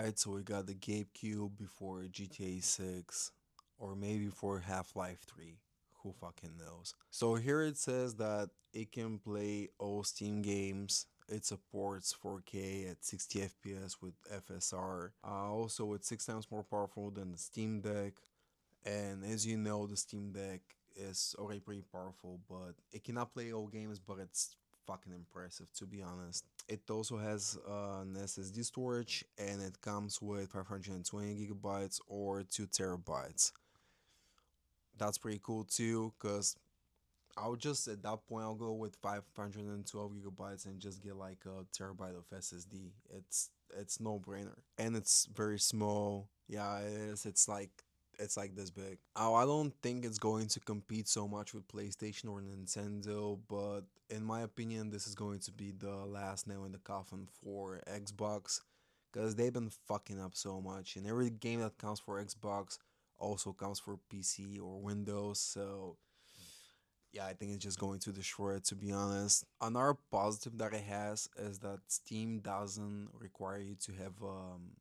Alright, so we got the GabeCube before GTA 6, or maybe for Half-Life 3. Who fucking knows? So here it says that it can play all Steam games. It supports 4K at 60 FPS with FSR. Also, it's 6 times more powerful than the Steam Deck. And as you know, the Steam Deck is already pretty powerful, but it cannot play all games, but it's fucking impressive to be honest. It also has an SSD storage and it comes with 520 gigabytes or 2 terabytes. That's pretty cool too, because I'll just at that point I'll go with 512 gigabytes and just get like a terabyte of SSD. It's no brainer and it's very small. Yeah, it is. It's like this big. Oh, I don't think it's going to compete so much with PlayStation or Nintendo, but in my opinion, this is going to be the last nail in the coffin for Xbox because they've been fucking up so much, and every game that counts for Xbox also counts for PC or Windows. So yeah, I think it's just going to destroy it, to be honest. Another positive that it has is that Steam doesn't require you to have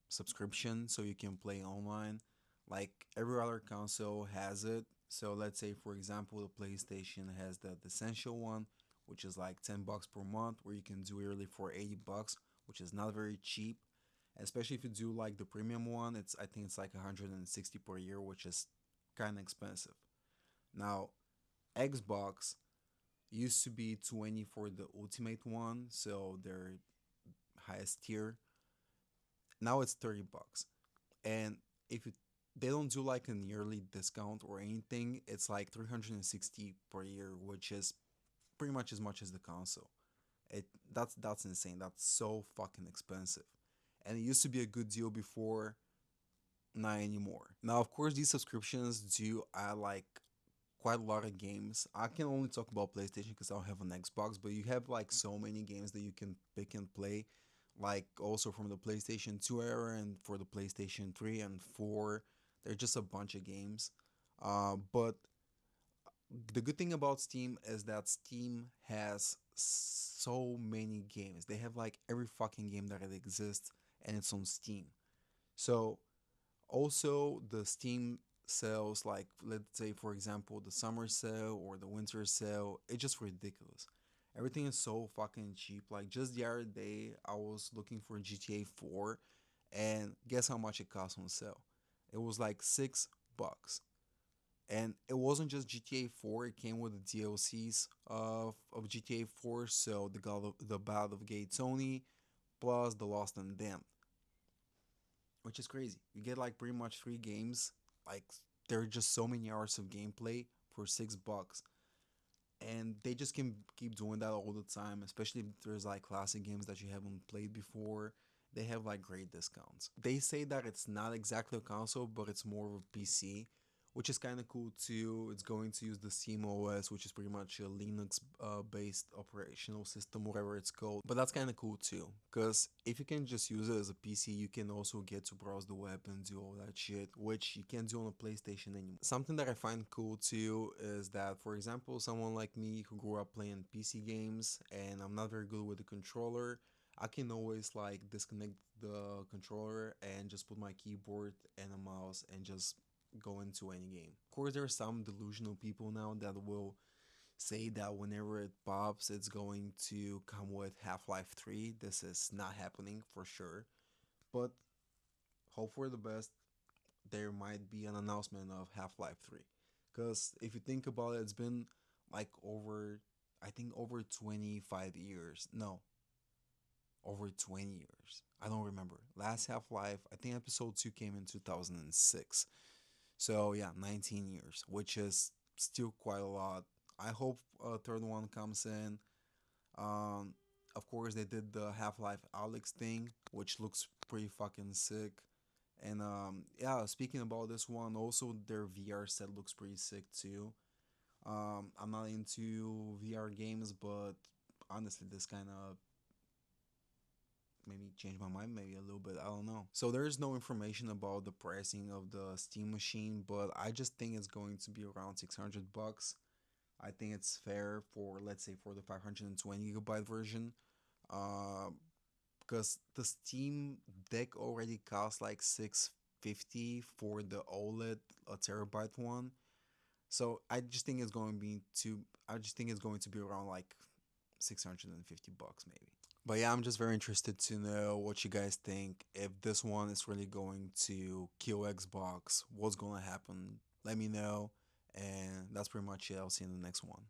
subscription so you can play online. Like every other console has it. So let's say, for example, the PlayStation has the Essential one, which is like $10 per month, where you can do yearly for $80, which is not very cheap. Especially if you do like the premium one, I think it's like 160 per year, which is kind of expensive. Now, Xbox used to be 20 for the ultimate one, so their highest tier. Now it's $30. And if you, they don't do like an yearly discount or anything, it's like 360 per year, which is pretty much as the console. It that's insane. That's so fucking expensive. And it used to be a good deal before, not anymore. Now, of course, these subscriptions do add like quite a lot of games. I can only talk about PlayStation because I don't have an Xbox, but you have like so many games that you can pick and play. Like also from the PlayStation 2 era and for the PlayStation 3 and 4. They're just a bunch of games. But the good thing about Steam is that Steam has so many games. They have like every fucking game that it exists and it's on Steam. So also the Steam sales, like let's say for example the summer sale or the winter sale, it's just ridiculous. Everything is so fucking cheap. Like just the other day I was looking for GTA 4 and guess how much it cost on sale? It was like $6. And it wasn't just GTA 4, it came with the DLCs of GTA 4, so the Ballad of Gay Tony plus the Lost and Damned, which is crazy. You get like pretty much 3 games. Like there are just so many hours of gameplay for $6, and they just can keep doing that all the time. Especially if there's like classic games that you haven't played before. They have like great discounts. They say that it's not exactly a console, but it's more of a PC, which is kind of cool too. It's going to use the Steam OS, which is pretty much a Linux based operational system, whatever it's called. But that's kind of cool too, because if you can just use it as a PC, you can also get to browse the web and do all that shit, which you can't do on a PlayStation anymore. Something that I find cool too is that, for example, someone like me who grew up playing PC games and I'm not very good with the controller, I can always like disconnect the controller and just put my keyboard and a mouse and just go into any game. Of course, there are some delusional people now that will say that whenever it pops, it's going to come with Half-Life 3. This is not happening for sure. But hope for the best. There might be an announcement of Half-Life 3. Because if you think about it, it's been like I think over 25 years. No, over 20 years. I don't remember. Last Half Life, I think episode 2 came in 2006. So yeah, 19 years, which is still quite a lot. I hope a third one comes in. Um, of course, they did the Half Life Alex thing, which looks pretty fucking sick. And yeah, speaking about this one, also their VR set looks pretty sick too. I'm not into VR games, but honestly, this kind of maybe change my mind maybe a little bit. I don't know. So there's no information about the pricing of the Steam machine, but I just think it's going to be around $600. I think it's fair for let's say for the 520 gigabyte version. Uh, because the Steam Deck already costs like 650 for the OLED a terabyte one. So I just think it's going to be too. I just think it's going to be around like $650 maybe. But yeah, I'm just very interested to know what you guys think. If this one is really going to kill Xbox, what's going to happen? Let me know. And that's pretty much it. I'll see you in the next one.